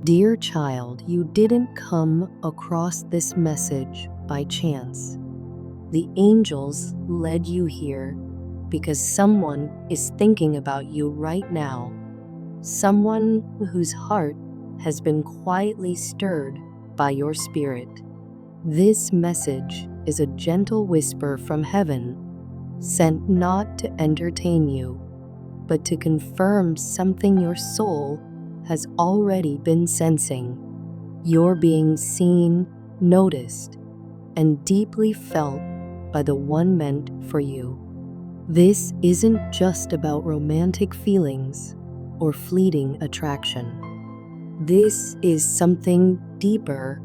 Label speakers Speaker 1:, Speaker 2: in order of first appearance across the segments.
Speaker 1: Dear child, you didn't come across this message by chance. The angels led you here because someone is thinking about you right now. Someone whose heart has been quietly stirred by your spirit. This message is a gentle whisper from heaven, sent not to entertain you, but to confirm something your soul has already been sensing. You're being seen, noticed, and deeply felt by the one meant for you. This isn't just about romantic feelings or fleeting attraction. This is something deeper,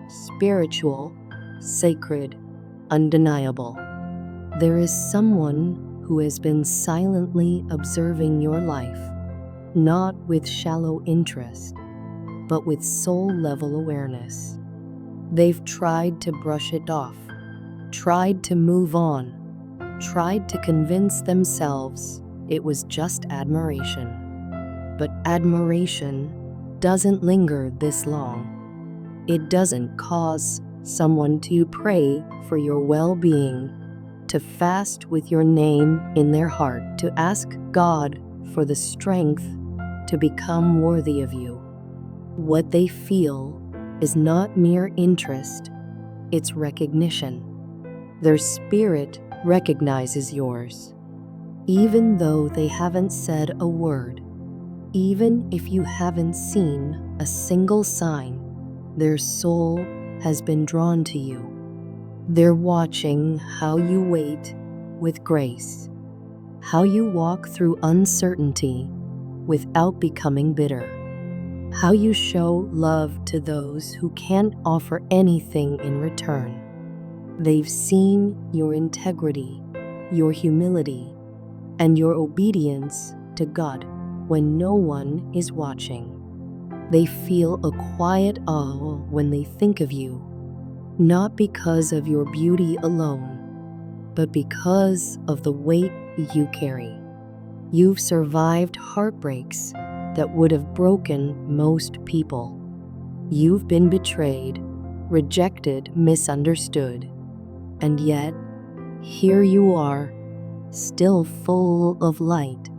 Speaker 1: spiritual, sacred, undeniable. There is someone who has been silently observing your life, not with shallow interest, but with soul-level awareness. They've tried to brush it off, tried to move on, tried to convince themselves it was just admiration. But admiration doesn't linger this long. It doesn't cause someone to pray for your well-being, to fast with your name in their heart, to ask God for the strength to become worthy of you. What they feel is not mere interest, it's recognition. Their spirit recognizes yours. Even though they haven't said a word, even if you haven't seen a single sign, their soul has been drawn to you. They're watching how you wait with grace, how you walk through uncertainty without becoming bitter, how you show love to those who can't offer anything in return. They've seen your integrity, your humility, and your obedience to God when no one is watching. They feel a quiet awe when they think of you, not because of your beauty alone, but because of the weight you carry. You've survived heartbreaks that would have broken most people. You've been betrayed, rejected, misunderstood. And yet, here you are, still full of light,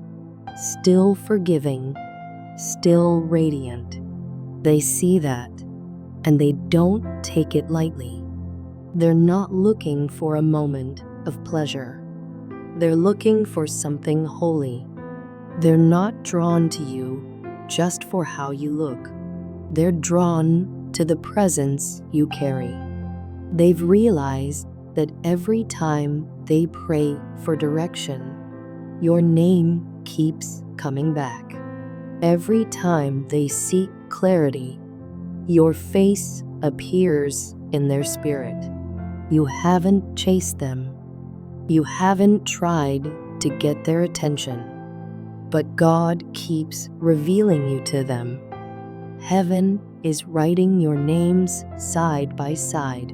Speaker 1: still forgiving, still radiant. They see that, and they don't take it lightly. They're not looking for a moment of pleasure. They're looking for something holy. They're not drawn to you just for how you look. They're drawn to the presence you carry. They've realized that every time they pray for direction, your name keeps coming back. Every time they seek clarity, your face appears in their spirit. You haven't chased them. You haven't tried to get their attention. But God keeps revealing you to them. Heaven is writing your names side by side,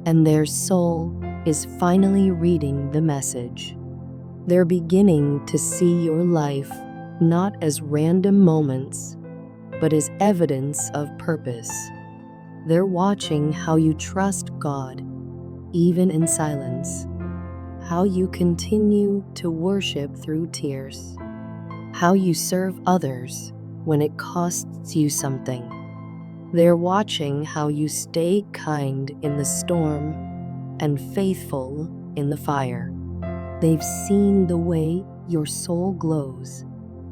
Speaker 1: and their soul is finally reading the message. They're beginning to see your life not as random moments, but as evidence of purpose. They're watching how you trust God, even in silence, how you continue to worship through tears, how you serve others when it costs you something. They're watching how you stay kind in the storm and faithful in the fire. They've seen the way your soul glows,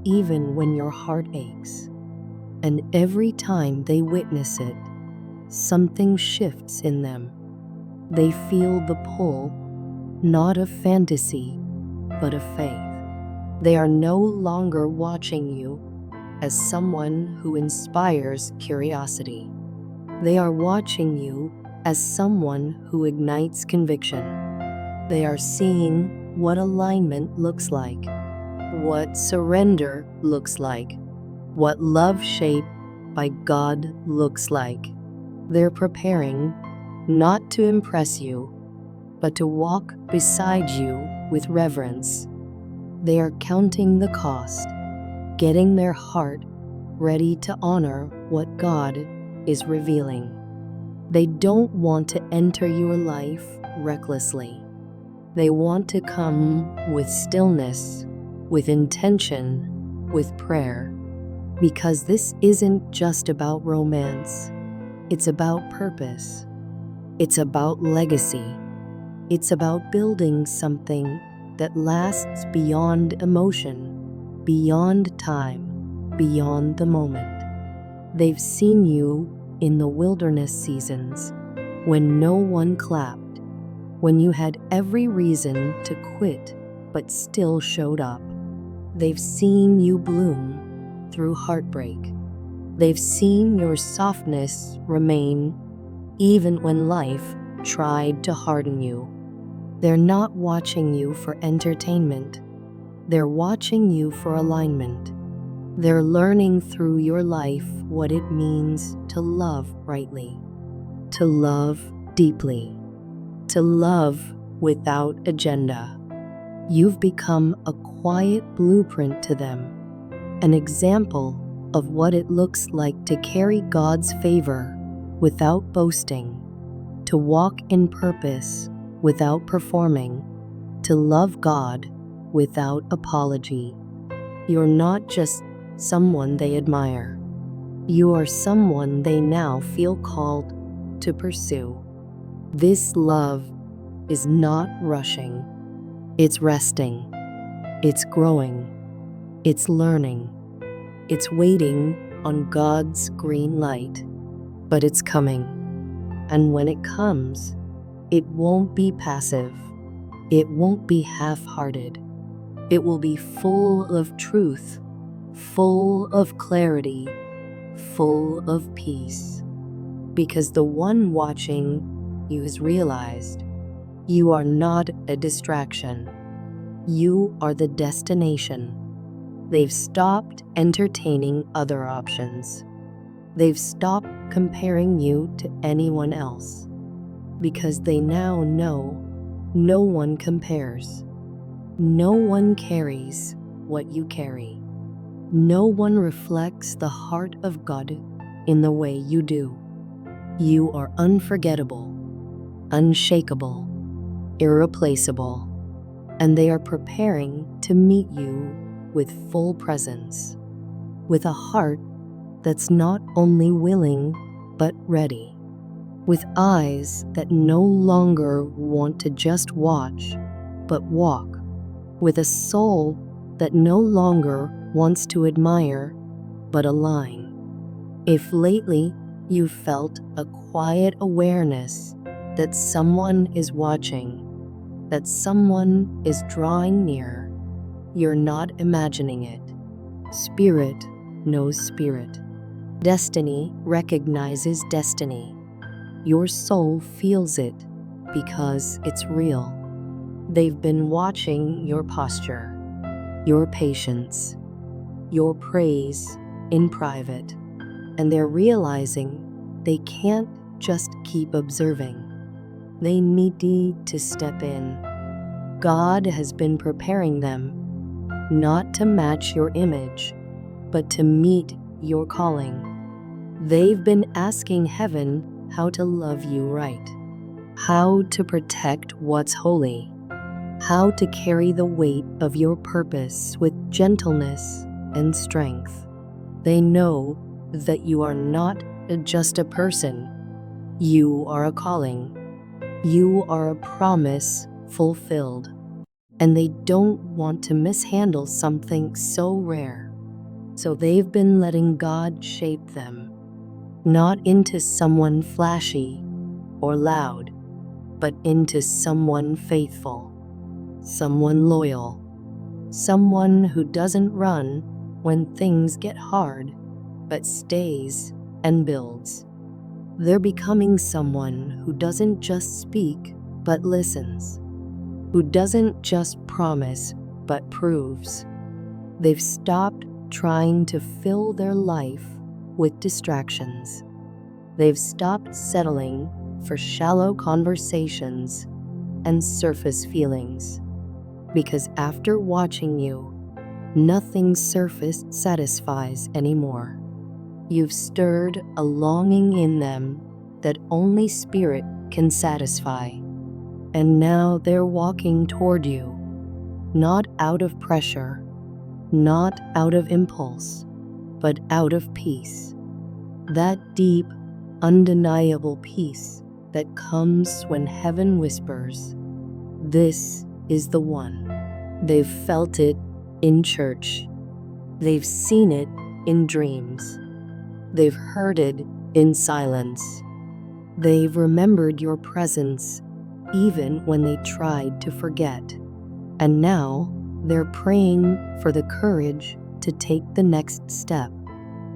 Speaker 1: even when your heart aches. And every time they witness it, something shifts in them. They feel the pull, not of fantasy, but of faith. They are no longer watching you as someone who inspires curiosity. They are watching you as someone who ignites conviction. They are seeing what alignment looks like, what surrender looks like, what love shaped by God looks like. They're preparing not to impress you, but to walk beside you with reverence. They are counting the cost, getting their heart ready to honor what God is revealing. They don't want to enter your life recklessly. They want to come with stillness, with intention, with prayer. Because this isn't just about romance. It's about purpose. It's about legacy. It's about building something that lasts beyond emotion, beyond time, beyond the moment. They've seen you in the wilderness seasons, when no one clapped, when you had every reason to quit but still showed up. They've seen you bloom through heartbreak. They've seen your softness remain even when life tried to harden you. They're not watching you for entertainment. They're watching you for alignment. They're learning through your life what it means to love rightly, to love deeply, to love without agenda. You've become a quiet blueprint to them, an example of what it looks like to carry God's favor without boasting, to walk in purpose without performing, to love God without apology. You're not just someone they admire. You are someone they now feel called to pursue. This love is not rushing. It's resting. It's growing. It's learning. It's waiting on God's green light. But it's coming. And when it comes, it won't be passive. It won't be half-hearted. It will be full of truth, full of clarity, full of peace. Because the one watching you has realized you are not a distraction. You are the destination. They've stopped entertaining other options. They've stopped comparing you to anyone else. Because they now know no one compares. No one carries what you carry. No one reflects the heart of God in the way you do. You are unforgettable, unshakable, irreplaceable, and they are preparing to meet you with full presence, with a heart that's not only willing but ready, with eyes that no longer want to just watch but walk, with a soul that no longer wants to admire but align. If lately you've felt a quiet awareness that someone is watching, that someone is drawing near, you're not imagining it. Spirit knows spirit. Destiny recognizes destiny. Your soul feels it because it's real. They've been watching your posture, your patience, your praise in private, and they're realizing they can't just keep observing. They need to step in. God has been preparing them, not to match your image, but to meet your calling. They've been asking heaven how to love you right, how to protect what's holy, how to carry the weight of your purpose with gentleness and strength. They know that you are not just a person. You are a calling. You are a promise fulfilled. And they don't want to mishandle something so rare. So they've been letting God shape them, not into someone flashy or loud, but into someone faithful, someone loyal, someone who doesn't run when things get hard, but stays and builds. They're becoming someone who doesn't just speak, but listens, who doesn't just promise, but proves. They've stopped trying to fill their life with distractions. They've stopped settling for shallow conversations and surface feelings. Because after watching you, nothing surface satisfies anymore. You've stirred a longing in them that only Spirit can satisfy. And now they're walking toward you, not out of pressure, not out of impulse, but out of peace. That deep, undeniable peace that comes when heaven whispers, "This is the one." They've felt it in church. They've seen it in dreams. They've heard it in silence. They've remembered your presence even when they tried to forget. And now they're praying for the courage to take the next step,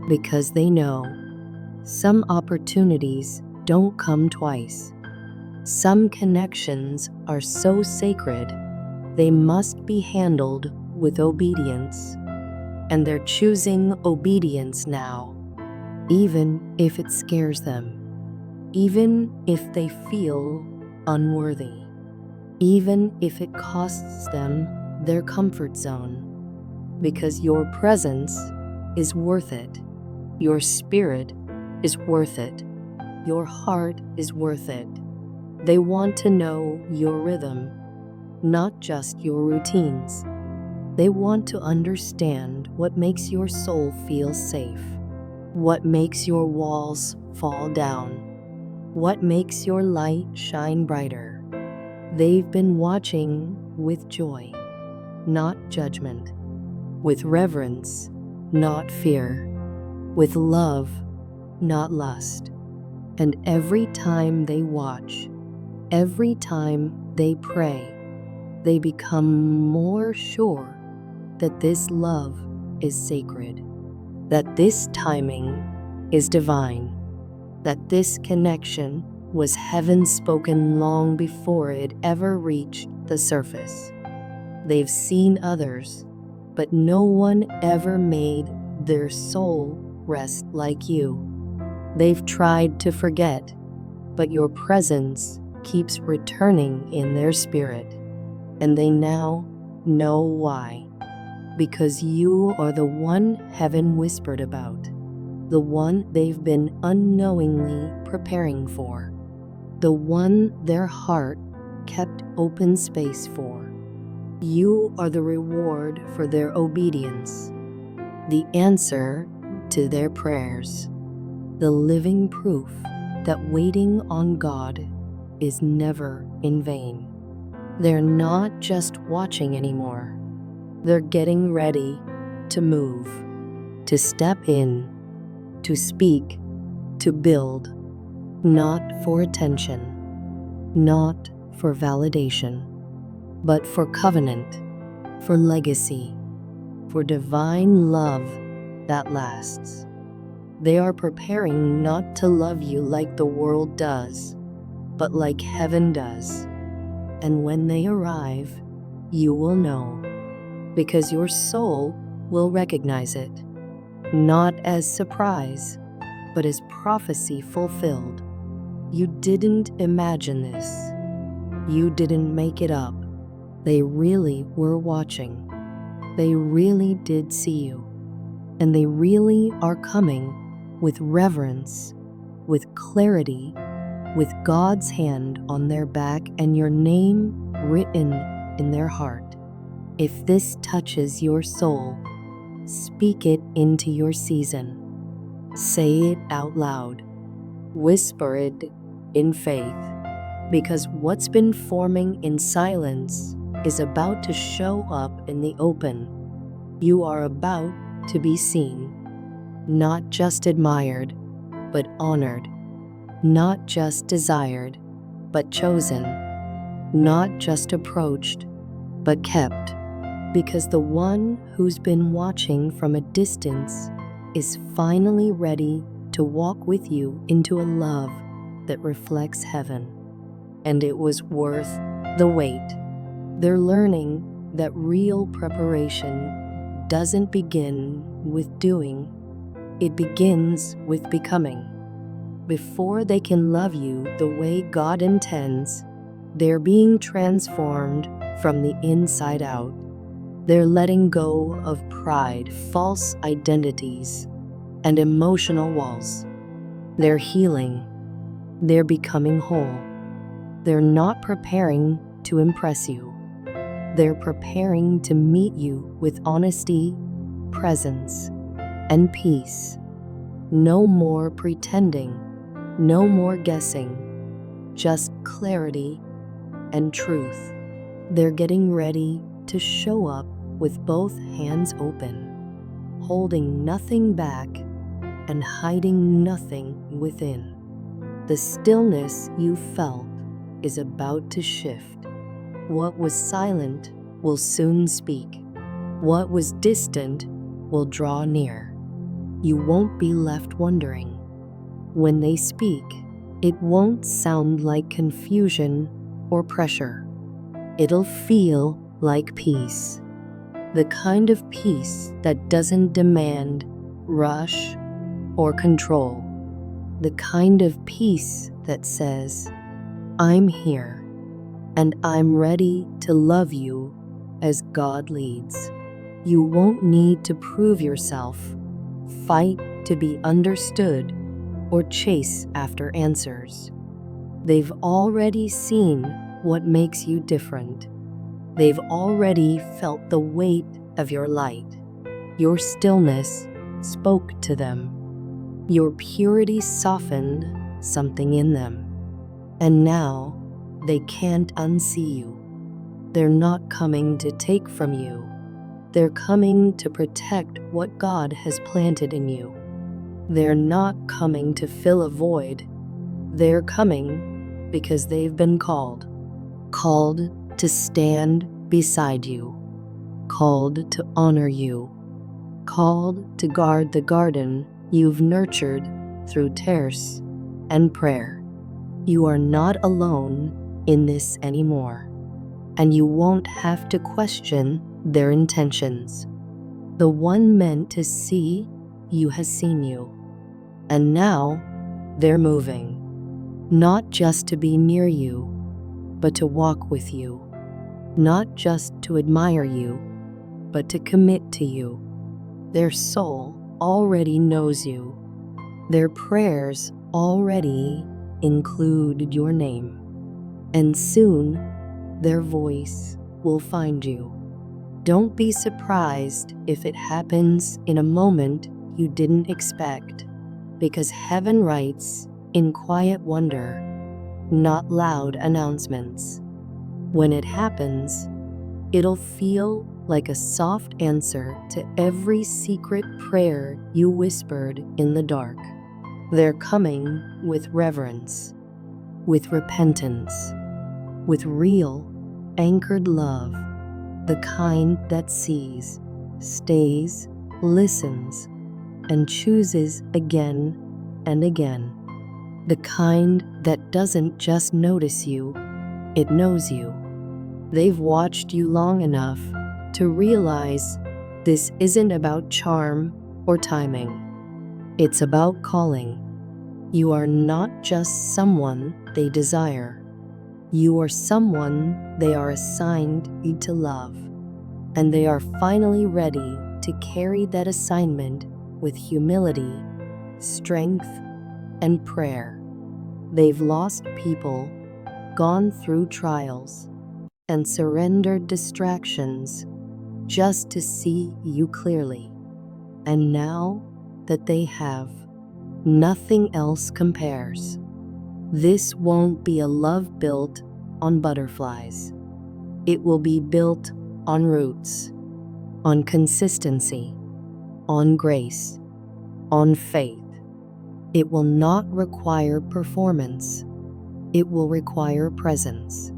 Speaker 1: because they know some opportunities don't come twice. Some connections are so sacred, they must be handled with obedience. And they're choosing obedience now, even if it scares them, even if they feel unworthy, even if it costs them their comfort zone. Because your presence is worth it. Your spirit is worth it. Your heart is worth it. They want to know your rhythm, not just your routines. They want to understand what makes your soul feel safe, what makes your walls fall down, what makes your light shine brighter. They've been watching with joy, not judgment, with reverence, not fear, with love, not lust. And every time they watch, every time they pray, they become more sure that this love is sacred, that this timing is divine, that this connection was heaven spoken long before it ever reached the surface. They've seen others, but no one ever made their soul rest like you. They've tried to forget, but your presence keeps returning in their spirit, and they now know why. Because you are the one heaven whispered about, the one they've been unknowingly preparing for, the one their heart kept open space for. You are the reward for their obedience, the answer to their prayers, the living proof that waiting on God is never in vain. They're not just watching anymore. They're getting ready to move, to step in, to speak, to build, not for attention, not for validation, but for covenant, for legacy, for divine love that lasts. They are preparing not to love you like the world does, but like heaven does. And when they arrive, you will know, because your soul will recognize it, not as surprise, but as prophecy fulfilled. You didn't imagine this. You didn't make it up. They really were watching. They really did see you. And they really are coming with reverence, with clarity, with God's hand on their back and your name written in their heart. If this touches your soul, speak it into your season. Say it out loud. Whisper it in faith, because what's been forming in silence is about to show up in the open. You are about to be seen, not just admired, but honored, not just desired, but chosen, not just approached, but kept. Because the one who's been watching from a distance is finally ready to walk with you into a love that reflects heaven. And it was worth the wait. They're learning that real preparation doesn't begin with doing, it begins with becoming. Before they can love you the way God intends, they're being transformed from the inside out. They're letting go of pride, false identities, and emotional walls. They're healing. They're becoming whole. They're not preparing to impress you. They're preparing to meet you with honesty, presence, and peace. No more pretending, no more guessing, just clarity and truth. They're getting ready to show up with both hands open, holding nothing back and hiding nothing within. The stillness you felt is about to shift. What was silent will soon speak. What was distant will draw near. You won't be left wondering. When they speak, it won't sound like confusion or pressure. It'll feel like peace. The kind of peace that doesn't demand, rush, or control. The kind of peace that says, I'm here, and I'm ready to love you as God leads. You won't need to prove yourself, fight to be understood, or chase after answers. They've already seen what makes you different. They've already felt the weight of your light. Your stillness spoke to them. Your purity softened something in them. And now they can't unsee you. They're not coming to take from you. They're coming to protect what God has planted in you. They're not coming to fill a void. They're coming because they've been called. Called to stand beside you. Called to honor you. Called to guard the garden you've nurtured through tears and prayer. You are not alone in this anymore, and you won't have to question their intentions. The one meant to see you has seen you, and now they're moving, not just to be near you, but to walk with you, not just to admire you, but to commit to you. Their soul already knows you. Their prayers already include your name, and soon their voice will find you. Don't be surprised if it happens in a moment you didn't expect, because heaven writes in quiet wonder, not loud announcements. When it happens, it'll feel like a soft answer to every secret prayer you whispered in the dark. They're coming with reverence, with repentance, with real, anchored love, the kind that sees, stays, listens, and chooses again and again. The kind that doesn't just notice you, it knows you. They've watched you long enough to realize this isn't about charm or timing. It's about calling. You are not just someone they desire. You are someone they are assigned to love. And they are finally ready to carry that assignment with humility, strength, and prayer. They've lost people, gone through trials, and surrendered distractions just to see you clearly. And now that they have, nothing else compares. This won't be a love built on butterflies. It will be built on roots, on consistency, on grace, on faith. It will not require performance. It will require presence.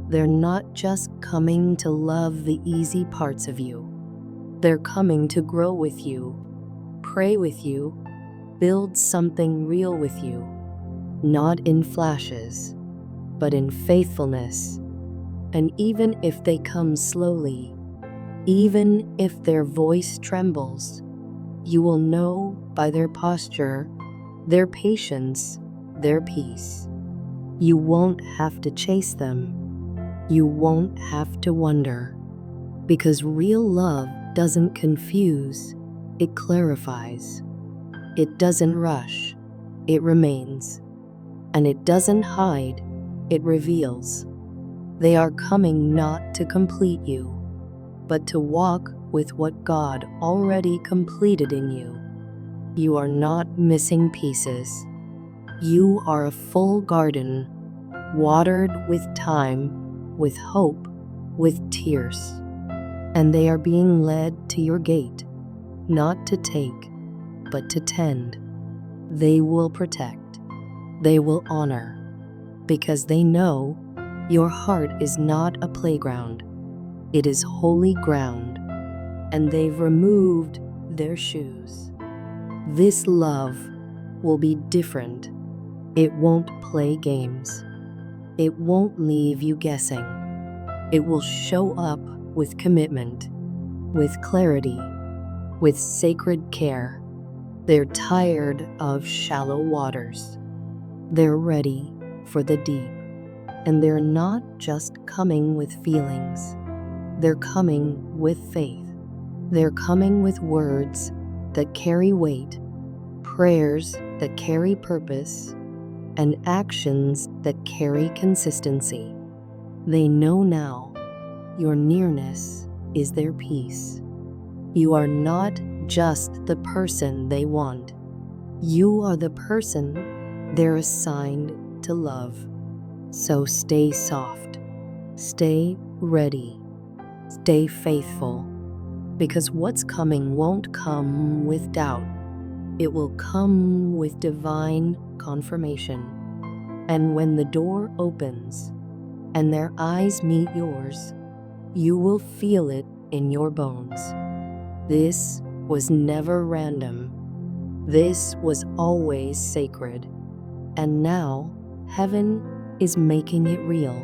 Speaker 1: They're not just coming to love the easy parts of you. They're coming to grow with you, pray with you, build something real with you, not in flashes, but in faithfulness. And even if they come slowly, even if their voice trembles, you will know by their posture, their patience, their peace. You won't have to chase them. You won't have to wonder, because real love doesn't confuse, it clarifies. It doesn't rush, it remains. And it doesn't hide, it reveals. They are coming not to complete you, but to walk with what God already completed in you. You are not missing pieces. You are a full garden, watered with time, with hope, with tears. And they are being led to your gate, not to take, but to tend. They will protect. They will honor, because they know your heart is not a playground. It is holy ground, and they've removed their shoes. This love will be different. It won't play games. It won't leave you guessing. It will show up with commitment, with clarity, with sacred care. They're tired of shallow waters. They're ready for the deep. And they're not just coming with feelings. They're coming with faith. They're coming with words that carry weight, prayers that carry purpose, and actions that carry consistency. They know now your nearness is their peace. You are not just the person they want. You are the person they're assigned to love. So stay soft, stay ready, stay faithful, because what's coming won't come with doubt. It will come with divine confirmation. And when the door opens and their eyes meet yours, you will feel it in your bones. This was never random. This was always sacred. And now, heaven is making it real.